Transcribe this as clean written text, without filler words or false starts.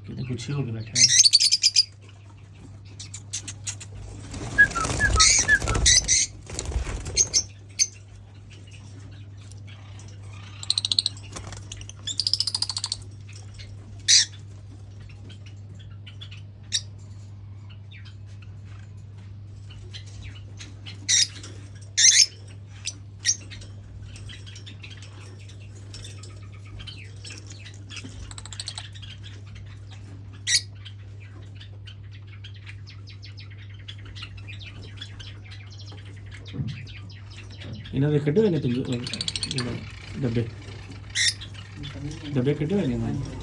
ਕਿਤੇ ਗੁੱਸੇ ਹੋ ਕੇ ਬੈਠਾ ਹੈ। ਇਹਨਾਂ ਦੇ ਕੱਢੇ ਹੋਏ ਨੇ ਡੱਬੇ ਕੱਢੇ ਹੋਏ ਨੇ ਇਹਨਾਂ ਦੇ।